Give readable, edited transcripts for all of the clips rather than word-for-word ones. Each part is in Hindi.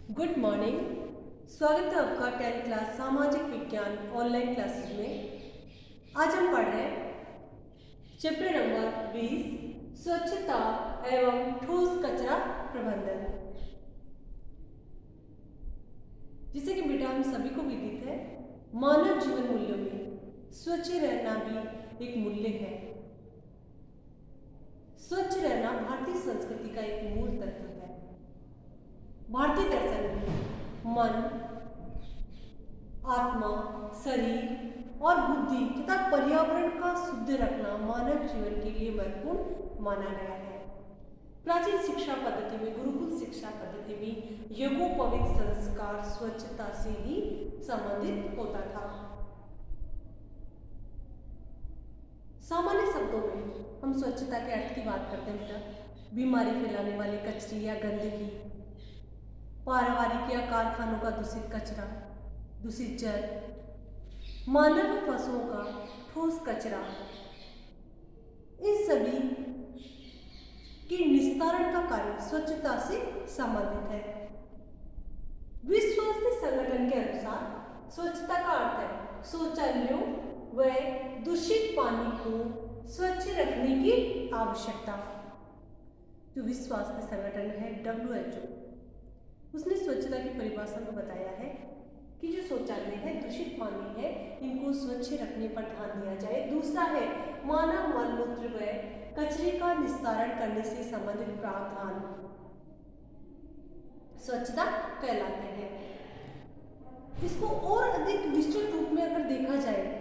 Good morning. स्वागत है आपका 10th क्लास सामाजिक विज्ञान ऑनलाइन क्लासेस में। आज हम पढ़ रहे हैं चैप्टर नंबर 20 स्वच्छता एवं ठोस कचरा प्रबंधन। जिसे कि बेटा हम सभी को विदित है, मानव जीवन मूल्यों में स्वच्छ रहना भी एक मूल्य है। स्वच्छ रहना भारतीय संस्कृति का एक मूल तत्व है। भारतीय दर्शन में मन, आत्मा, शरीर और बुद्धि तथा पर्यावरण का शुद्ध रखना मानव जीवन के लिए महत्वपूर्ण माना गया है। प्राचीन शिक्षा पद्धति में, गुरुकुल शिक्षा पद्धति में यज्ञोपवीत संस्कार स्वच्छता से ही संबंधित होता था। सामान्य शब्दों में हम स्वच्छता के अर्थ की बात करते हैं बेटा। बीमारी फैलाने वाले कचरे या गंदगी, पारिवारिक या कारखानों का दूषित कचरा, दूषित जल, मानव व पशुओं का ठोस कचरा, इन सभी के निस्तारण का कार्य स्वच्छता से संबंधित है। विश्व स्वास्थ्य संगठन के अनुसार स्वच्छता का अर्थ है शौचालयों व दूषित पानी को स्वच्छ रखने की आवश्यकता। जो विश्व स्वास्थ्य संगठन है WHO, उसने स्वच्छता की परिभाषा में बताया है कि जो शौचालय है, दूषित पानी है, इनको स्वच्छ रखने पर ध्यान दिया जाए। दूसरा है मानव मलमूत्र व कचरे का निस्तारण करने से संबंधित प्रावधान स्वच्छता कहलाते हैं। इसको और अधिक विस्तृत रूप में अगर देखा जाए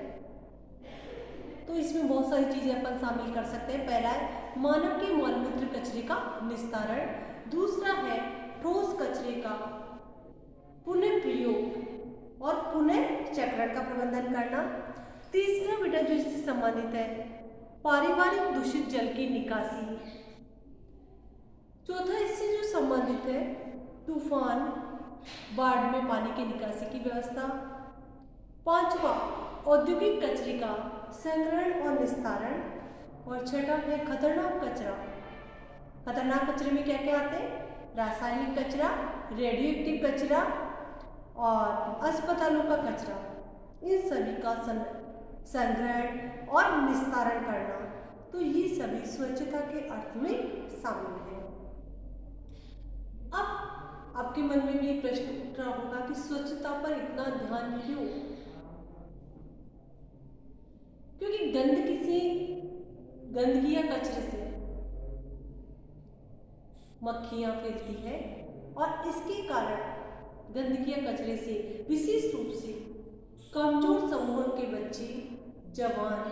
तो इसमें बहुत सारी चीजें अपन शामिल कर सकते हैं। पहला है मानव के मलमूत्र कचरे का निस्तारण, दूसरा है ठोस कचरे का पुनः प्रयोग और पुनः चक्रण का प्रबंधन करना, तीसरा बेटा जो इससे संबंधित है पारिवारिक दूषित जल की निकासी, चौथा इससे जो संबंधित है तूफान बाढ़ में पानी की निकासी की व्यवस्था, पांचवा औद्योगिक कचरे का संग्रहण और निस्तारण, और छठा है खतरनाक कचरा। खतरनाक कचरे में क्या क्या आते हैं? रासायनिक कचरा, रेडियोएक्टिव कचरा और अस्पतालों का कचरा, इन सभी का संग्रहण और निस्तारण करना। तो ये सभी स्वच्छता के अर्थ में शामिल है। अब आपके मन में भी एक प्रश्न उठ रहा होगा कि स्वच्छता पर इतना ध्यान क्यों? क्योंकि गंदगी या कचरे से मक्खियां फैलती है और इसके कारण गंदगी या कचरे से विशेष रूप से कमजोर समूह के बच्चे, जवान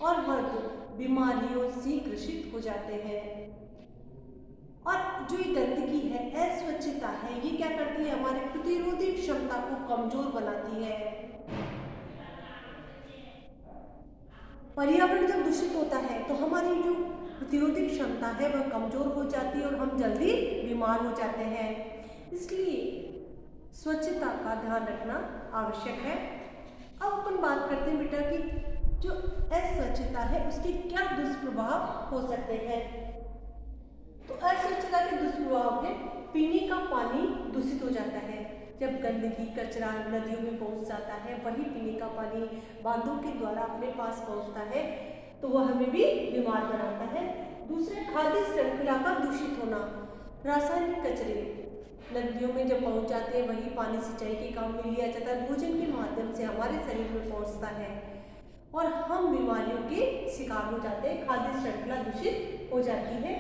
और वृद्ध बीमारियों से ग्रसित हो जाते हैं। और जो ये गंदगी है, अस्वच्छता है, ये क्या करती है? हमारे प्रतिरोधी क्षमता को कमजोर बनाती है। पर्यावरण जब दूषित होता है तो हमारी जो प्रतिरोधी क्षमता है वह कमजोर हो जाती है और हम जल्दी बीमार हो जाते हैं। इसलिए स्वच्छता का ध्यान रखना आवश्यक है। अब अपन बात करते हैं बेटा कि जो अस्वच्छता है उसके क्या दुष्प्रभाव हो सकते हैं। तो अस्वच्छता के दुष्प्रभाव है पीने का पानी दूषित हो जाता है। जब गंदगी कचरा नदियों में पहुंच जाता है, वही पीने का पानी बांधों के द्वारा अपने पास पहुंचता है तो वह हमें भी बीमार बनाता है। दूसरे खाद्य श्रृंखला का दूषित होना, रासायनिक कचरे नदियों में जब पहुंच जाते हैं वही पानी सिंचाई के काम में लिया जाता है, भोजन के माध्यम से हमारे शरीर में पहुंचता है और हम बीमारियों के शिकार हो जाते हैं, खाद्य श्रृंखला दूषित हो जाती है।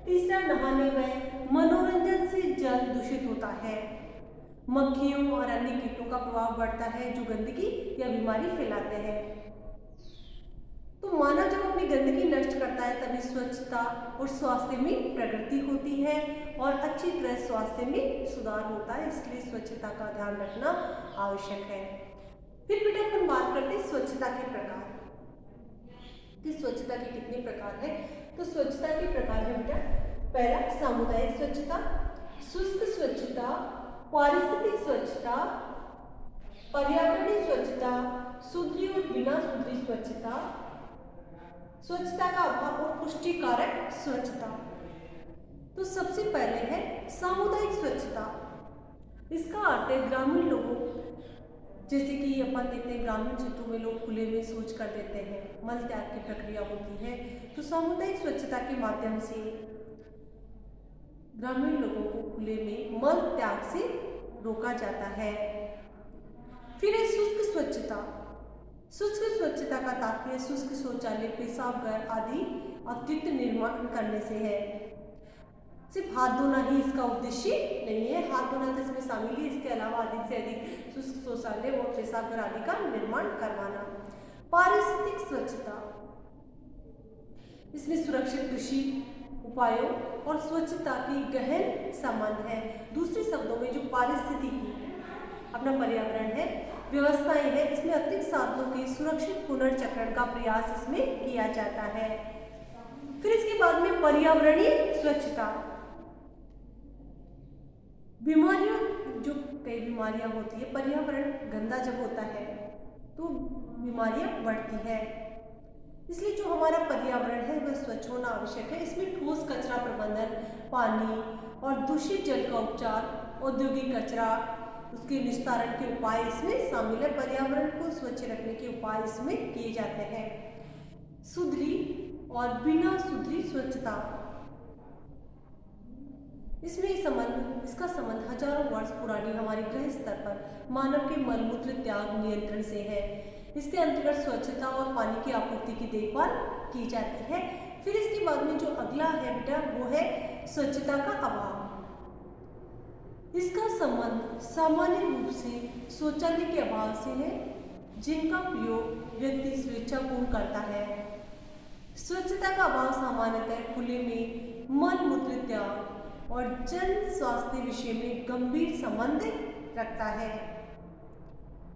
तीसरा नहाने व मनोरंजन से जल दूषित होता है, मक्खियों और अन्य कीटों का प्रभाव बढ़ता है जो गंदगी या बीमारी फैलाते हैं। तो मानव जब अपनी गंदगी नष्ट करता है तभी स्वच्छता और स्वास्थ्य में प्रगति होती है और अच्छी तरह स्वास्थ्य में सुधार होता है। इसलिए स्वच्छता का ध्यान रखना आवश्यक है। फिर बेटा अपन बात करते हैं स्वच्छता के प्रकार कि स्वच्छता के कितने प्रकार है। तो स्वच्छता के प्रकार है बेटा, पहला सामुदायिक स्वच्छता, शुष्क स्वच्छता, पारिस्थितिक स्वच्छता, पर्यावरणीय स्वच्छता, सुधरी और बिना सुधरी स्वच्छता, स्वच्छता का अभाव और पुष्टिकारक स्वच्छता। तो सबसे पहले है सामुदायिक स्वच्छता। इसका अर्थ है ग्रामीण लोगों, जैसे कि अपन देखते हैं ग्रामीण क्षेत्रों में लोग खुले में शौच कर देते हैं, मल त्याग की प्रक्रिया होती है, तो सामुदायिक स्वच्छता के माध्यम से ग्रामीण लोगों को खुले में मल त्याग से रोका जाता है। फिर है शुष्क स्वच्छता। शुष्क स्वच्छता का तात्पर्य शुष्क शौचालय, पेशाब घर आदि अतिरिक्त निर्माण करने से है। सिर्फ हाथ धोना ही इसका उद्देश्य नहीं है, हाथ धोना तो इसमें शामिल है, इसके अलावा अधिक से अधिक शुष्क शौचालय और पेशाब घर आदि का निर्माण करवाना। पारिस्थितिक स्वच्छता, इसमें सुरक्षित कृषि उपायों और स्वच्छता की गहन संबंध है। दूसरे शब्दों में जो पारिस्थितिकी अपना पर्यावरण है, व्यवस्थाएं है, इसमें अतिरिक्त साधनों के सुरक्षित पुनर्चक्रण का प्रयास इसमें किया जाता है। फिर इसके बाद में पर्यावरणीय स्वच्छता। बीमारियों, जो कई बीमारियां होती है, पर्यावरण गंदा जब होता है तो बीमारियां बढ़ती है, इसलिए जो हमारा पर्यावरण है वह स्वच्छ होना आवश्यक है। इसमें ठोस कचरा प्रबंधन, पानी और दूषित जल का उपचार, औद्योगिक कचरा, उसके निस्तारण के उपाय इसमें शामिल है। पर्यावरण को स्वच्छ रखने के उपाय इसमें किए जाते हैं। सुधरी और बिना सुधरी स्वच्छता, इसमें इसका संबंध हजारों वर्ष पुरानी हमारे ग्रह स्तर पर मानव के मलमूत्र त्याग नियंत्रण से है। इसके अंतर्गत स्वच्छता और पानी की आपूर्ति की देखभाल की जाती है। फिर इसके बाद में जो अगला है बेटा वो है स्वच्छता का अभाव। इसका संबंध सामान्य रूप से शौचालय के अभाव से है, जिनका प्रयोग व्यक्ति स्वेच्छापूर्ण करता है। स्वच्छता का अभाव सामान्यतः खुले में मल मूत्र त्याग और जन स्वास्थ्य विषय में गंभीर संबंध रखता है।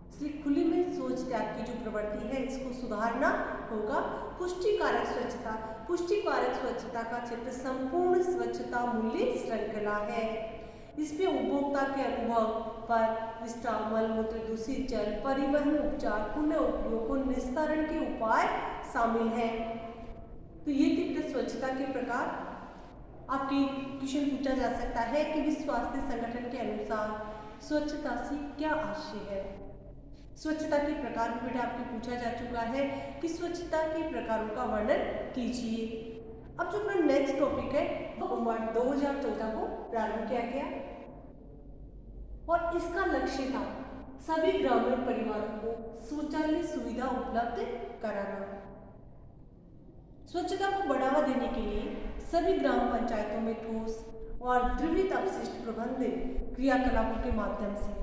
इसलिए खुले में शौच त्याग की जो प्रवृत्ति है इसको सुधारना होगा। पुष्टिकारक स्वच्छता। पुष्टिकारक स्वच्छता का क्षेत्र संपूर्ण स्वच्छता मूल्य श्रृंखला है। इसमें उपभोक्ता के अनुभव पर विस्तार, मल मूत्र, दूषित जल, परिवहन, उपचार, पुनः उपयोग और निस्तारण के उपाय शामिल हैं। तो ये थे स्वच्छता के प्रकार। आपके क्वेश्चन पूछा जा सकता है कि विश्व स्वास्थ्य संगठन के अनुसार स्वच्छता से क्या आशय है। स्वच्छता के प्रकार भी बेटा आपके पूछा जा चुका है कि स्वच्छता के प्रकारों का वर्णन कीजिए। अब जो अपना नेक्स्ट टॉपिक है वो 2014 को प्रारंभ किया गया और इसका लक्ष्य था सभी ग्रामीण परिवारों को शौचालय सुविधा उपलब्ध कराना। स्वच्छता को बढ़ावा देने के लिए सभी ग्राम पंचायतों में ठोस और द्रवित अपशिष्ट प्रबंधन क्रियाकलापों के माध्यम से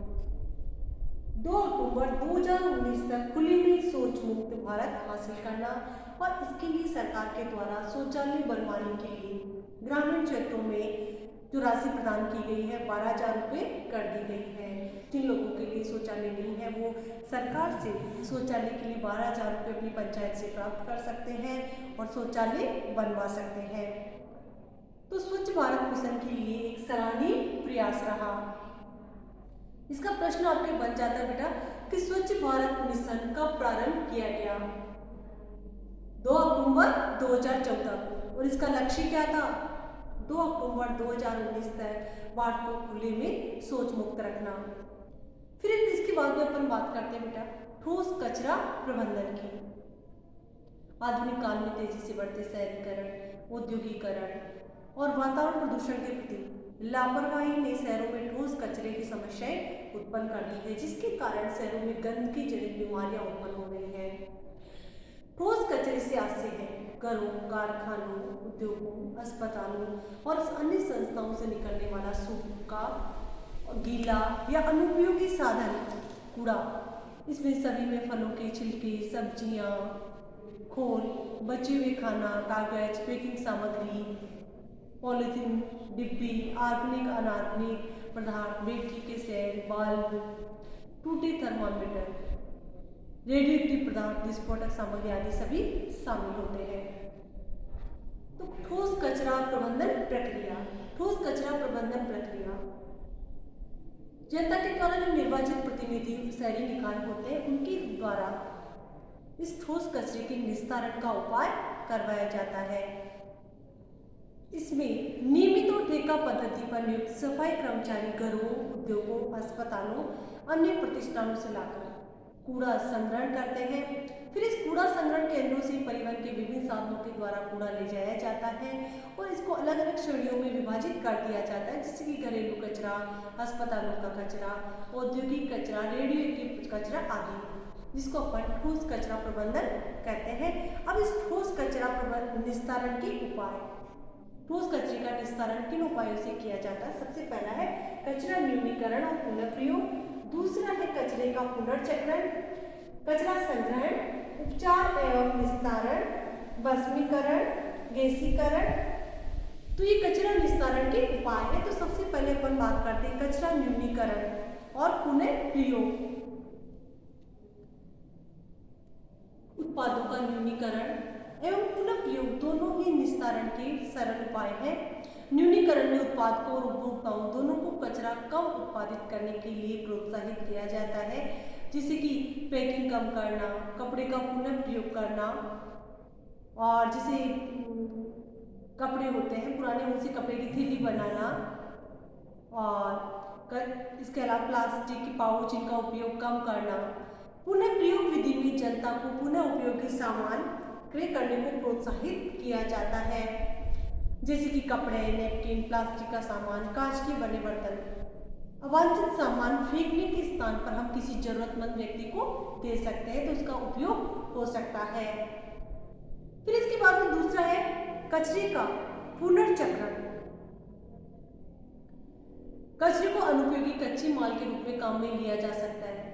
2 अक्टूबर 2019 तक खुले में शौच मुक्त भारत हासिल करना और इसके लिए सरकार के द्वारा शौचालय बनवाने के लिए ग्रामीण क्षेत्रों में जो राशि प्रदान की गई है 12,000 रुपये कर दी गई है। जिन लोगों के लिए शौचालय नहीं है वो सरकार से शौचालय के लिए 12,000 रुपये अपनी पंचायत से प्राप्त कर सकते हैं और शौचालय बनवा सकते हैं। तो स्वच्छ भारत मिशन के लिए एक सराहनीय प्रयास रहा। इसका प्रश्न आपके बन जाता है बेटा कि स्वच्छ भारत मिशन कब प्रारंभ किया गया? 2 अक्टूबर 2014 को। और इसका लक्ष्य क्या था? 2 अक्टूबर 2019 तक भारत को खुले में शौच मुक्त रखना। फिर इसके बाद में अपन बात करते हैं बेटा ठोस कचरा प्रबंधन की। आधुनिक काल में तेजी से बढ़ते शहरीकरण, औद्योगिकरण और वातावरण प्रदूषण के प्रति लापरवाही ने शहरों में ठोस कचरे की समस्याएं उत्पन्न कर दी है, जिसके कारण शहरों में गंदगी जनित बीमारियां उत्पन्न हो रही हैं। ठोस कचरे से आशय है घरों, कारखानों, उद्योगों, अस्पतालों और अन्य संस्थाओं से निकलने वाला सूखा, गीला या अनुपयोगी साधन कूड़ा। इसमें सभी में फलों के छिलके, सब्जियां, खोल, बचे हुए खाना, कागज, पैकिंग सामग्री, पॉलीथीन, डिब्बी, ऑर्गेनिक अनॉर्गेनिक पदार्थ, बैटरी के सेल, बल्ब, टूटे थर्मामीटर, रेडियोएक्टिव पदार्थ, विस्फोटक सामग्री आदि सभी शामिल होते हैं। तो ठोस कचरा प्रबंधन प्रक्रिया। ठोस कचरा प्रबंधन प्रक्रिया जनता के द्वारा जो निर्वाचित प्रतिनिधि शहरी निकाय होते हैं उनके द्वारा इस ठोस कचरे के निस्तारण का उपाय करवाया जाता है। इसमें नियमित और रूपरेखा पद्धति पर नियुक्त सफाई कर्मचारी घरों, उद्योगों, अस्पतालों, अन्य प्रतिष्ठानों से लाकर कूड़ा संग्रहण करते हैं। फिर इस कूड़ा संग्रहण केंद्रों से परिवहन के विभिन्न साधनों के द्वारा कूड़ा ले जाया जाता है और इसको अलग अलग श्रेणियों में विभाजित कर दिया जाता है, जैसे कि घरेलू कचरा, अस्पतालों का कचरा, औद्योगिक कचरा, रेडियो एक्टिव कचरा आदि, जिसको अपन ठोस कचरा प्रबंधन कहते हैं। अब इस ठोस कचरा निस्तारण के उपाय, ठोस कचरे का निस्तारण किन उपायों से किया जाता है? सबसे पहला है कचरा न्यूनीकरण और पुनः प्रयोग, दूसरा है कचरे का पुनर्चक्रण, कचरा संग्रहण, उपचार एवं निस्तारण, भस्मीकरण, गैसीकरण। तो ये कचरा निस्तारण के उपाय है। तो सबसे पहले अपन बात करते हैं कचरा न्यूनीकरण और पुनः प्रयोग। उत्पादों का न्यूनीकरण एवं पुनः प्रयोग दोनों ही निस्तारण के सरल उपाय हैं। न्यूनीकरण में उत्पादकों और उपभोक्ताओं दोनों को कचरा कम उत्पादित करने के लिए प्रोत्साहित किया जाता है, जैसे कि पैकिंग कम करना, कपड़े का पुनः प्रयोग करना, और जैसे कपड़े होते हैं पुराने, उनसे कपड़े की थैली बनाना, और इसके अलावा प्लास्टिक के पाउच इनका उपयोग कम करना। पुनः प्रयोग विधि में जनता को पुनः उपयोगी सामान क्रय करने को प्रोत्साहित किया जाता है, जैसे कि कपड़े, नैपकिन, प्लास्टिक का सामान, कांच के बने बर्तन। अवांछित सामान फेंकने के स्थान पर हम किसी जरूरतमंद व्यक्ति को दे सकते हैं, तो उसका उपयोग हो सकता है। फिर इसके बाद में दूसरा है कचरे का पुनर्चक्रण। कचरे को अनुपयोगी कच्चे माल के रूप में काम में लिया जा सकता है।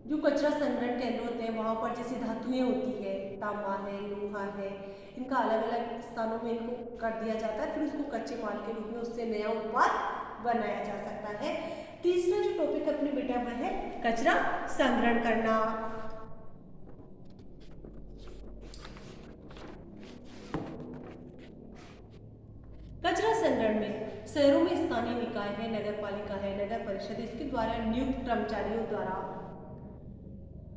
जो कचरा संग्रहण केंद्र होते हैं वहाँ पर जैसे धातुएं होती है, तांबा है, लोहा है, इनका अलग अलग स्थानों में इनको कर दिया जाता है, फिर उसको कच्चे माल के रूप में उससे नया उत्पाद बनाया जा सकता है। तीसरा जो टॉपिक अपने बेटा वह है कचरा संग्रहण करना। कचरा संग्रहण में शहरों में स्थानीय निकाय है, नगर पालिका है, नगर परिषद, इसके द्वारा नियुक्त कर्मचारियों द्वारा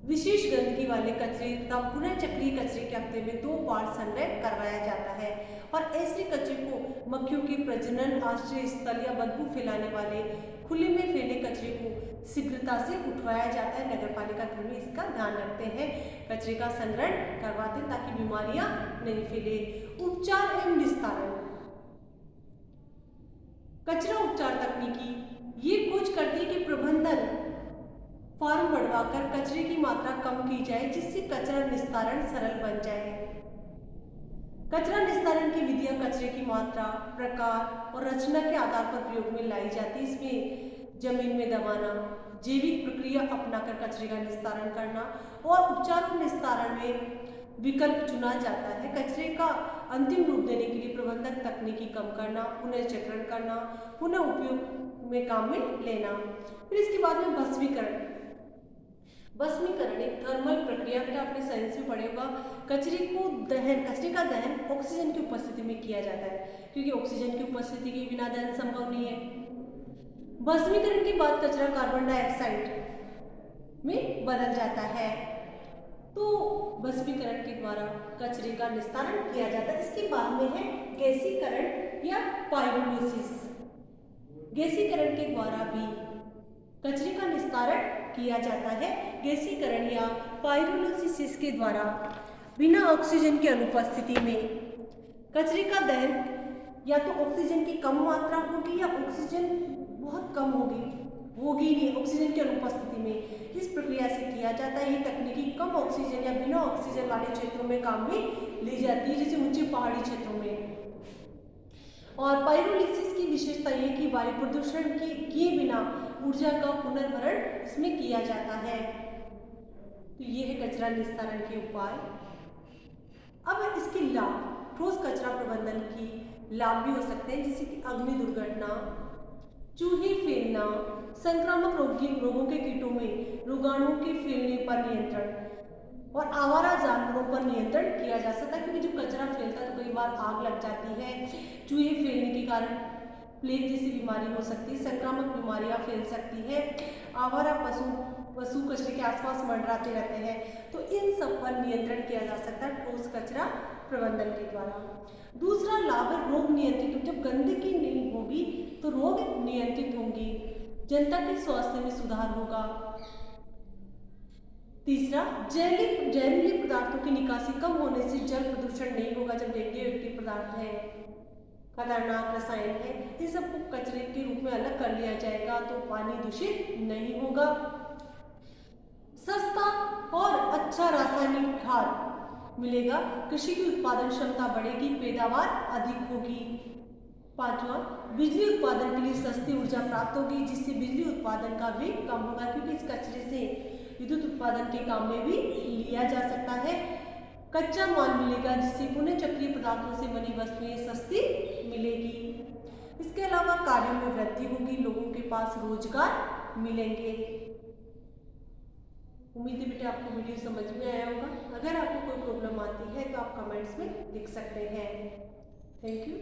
विशेष गंदगी वाले कचरे का पुनः चक्रीय कचरे के हफ्ते में 2 बार संग्रह करवाया जाता है और ऐसे कचरे को मक्खियों के प्रजनन आश्रय स्थल या बदबू फैलाने वाले खुले में फैले कचरे को शीघ्रता से उठवाया जाता है। नगर पालिका कर्मी इसका ध्यान रखते हैं, कचरे का संग्रहण करवाते हैं ताकि बीमारियां नहीं फैले। उपचार एवं निस्तारण, कचरा उपचार तकनीकी ये खोज करती है कि प्रबंधन फार्म बढ़वाकर कचरे की मात्रा कम की जाए, जिससे कचरा निस्तारण सरल बन जाए। कचरा निस्तारण की विधियां कचरे की मात्रा, प्रकार और रचना के आधार पर प्रयोग में लाई जाती है। इसमें जमीन में दबाना, जैविक प्रक्रिया अपनाकर कचरे का निस्तारण करना और उपचार और निस्तारण में विकल्प चुना जाता है। कचरे का अंतिम रूप देने के लिए प्रबंधक तकनीकी कम करना, पुनर्चक्रण करना, पुनः उपयोग में काम में लेना। फिर इसके बाद में भस्मीकरण। भस्मीकरण एक थर्मल प्रक्रिया, बेटा आपने साइंस में पढ़े होगा। कचरे का दहन ऑक्सीजन की उपस्थिति में किया जाता है, क्योंकि ऑक्सीजन की उपस्थिति के बिना दहन संभव नहीं है। भस्मीकरण के बाद कचरा कार्बन डाइऑक्साइड में बदल जाता है, तो भस्मीकरण के द्वारा कचरे का निस्तारण किया जाता है। इसके बाद में है गैसीकरण या पाइरोलिसिस। गैसीकरण के द्वारा भी कचरे का निस्तारण किया जाता है। गैसीकरण या पाइरोलिसिस के द्वारा बिना ऑक्सीजन की अनुपस्थिति में कचरे का दहन या तो ऑक्सीजन की कम मात्रा होगी या ऑक्सीजन बहुत कम होगी नहीं ऑक्सीजन की अनुपस्थिति में, इस प्रक्रिया से किया जाता है। ये तकनीकी कम ऑक्सीजन या बिना ऑक्सीजन वाले क्षेत्रों में काम में ली जाती है, जैसे ऊंचे पहाड़ी क्षेत्रों में। और पाइरोलिसिस की विशेषता ये कि वायु प्रदूषण किए बिना ऊर्जा का पुनर्भरण इसमें किया जाता है। तो ये है कचरा निस्तारण के उपाय। अब इसके लाभ, ठोस कचरा प्रबंधन की लाभ भी हो सकते हैं, जैसे कि अग्नि दुर्घटना, चूहे फैलना, संक्रामक रोगों के कीटों में रोगाणुओं के फैलने पर नियंत्रण और आवारा जानवरों पर नियंत्रण किया जा सकता है, क्योंकि जब कचरा फैलता है तो कई बार आग लग जाती है, चूहे फैलने के कारण प्लेग जैसी बीमारी हो सकती है, संक्रामक बीमारियां फैल सकती है, आवारा पशु कचरे के आसपास मंडराते रहते हैं, तो इन सब पर नियंत्रण किया जा सकता है ठोस कचरा प्रबंधन के द्वारा। दूसरा लाभ है रोग नियंत्रित। जब गंदगी होगी तो रोग नियंत्रित होंगे, जनता के स्वास्थ्य में सुधार होगा। तीसरा, जहरीले पदार्थों की निकासी कम होने से जल प्रदूषण नहीं होगा। जब रेडियो एक्टिव पदार्थ है, खतरनाक रसायन है, इन सबको कचरे के रूप में अलग कर लिया जाएगा तो पानी दूषित नहीं होगा। सस्ता और अच्छा रासायनिक खाद मिलेगा, कृषि की उत्पादन क्षमता बढ़ेगी, पैदावार अधिक होगी। पांचवा, बिजली उत्पादन के लिए सस्ती ऊर्जा प्राप्त होगी, जिससे बिजली उत्पादन का भी कम होगा, क्योंकि इस कचरे से विद्युत उत्पादन के काम में भी लिया जा सकता है। कच्चा माल मिलेगा, जिससे पुनः चक्रीय पदार्थों से बनी वस्तुएं सस्ती मिलेगी। इसके अलावा कार्यों में वृद्धि होगी, लोगों के पास रोजगार मिलेंगे। उम्मीद है बेटा आपको वीडियो समझ में आया होगा। अगर आपको कोई प्रॉब्लम आती है तो आप कमेंट्स में लिख सकते हैं। Thank you.